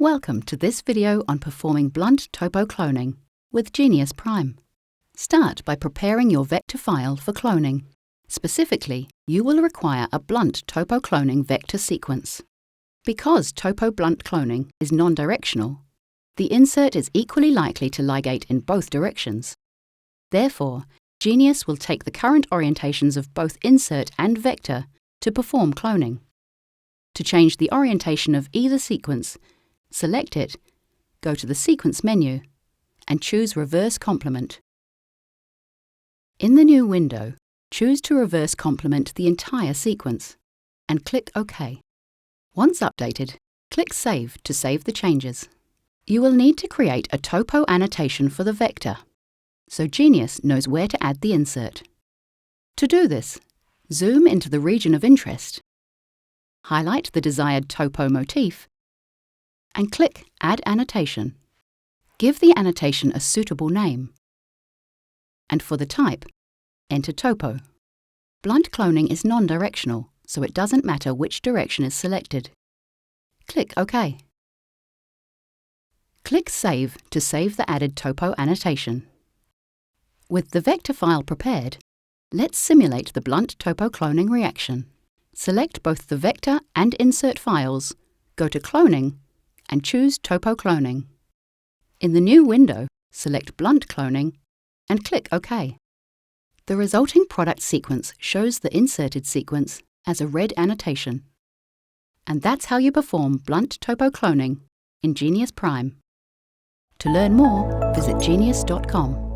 Welcome to this video on performing blunt topo cloning with Geneious Prime. Start by preparing your vector file for cloning. Specifically, you will require a blunt topo cloning vector sequence. Because topo blunt cloning is non-directional, the insert is equally likely to ligate in both directions. Therefore, Geneious will take the current orientations of both insert and vector to perform cloning. To change the orientation of either sequence, select it, go to the Sequence menu, and choose Reverse Complement. In the new window, choose to reverse complement the entire sequence, and click OK. Once updated, click Save to save the changes. You will need to create a topo annotation for the vector, so Geneious knows where to add the insert. To do this, zoom into the region of interest, highlight the desired topo motif, and click Add Annotation. Give the annotation a suitable name. And for the type, enter topo. Blunt cloning is non-directional, so it doesn't matter which direction is selected. Click OK. Click Save to save the added topo annotation. With the vector file prepared, let's simulate the blunt topo cloning reaction. Select both the vector and insert files, go to Cloning, and choose Topo Cloning. In the new window, select Blunt Cloning and click OK. The resulting product sequence shows the inserted sequence as a red annotation. And that's how you perform blunt topo cloning in Geneious Prime. To learn more, visit geneious.com.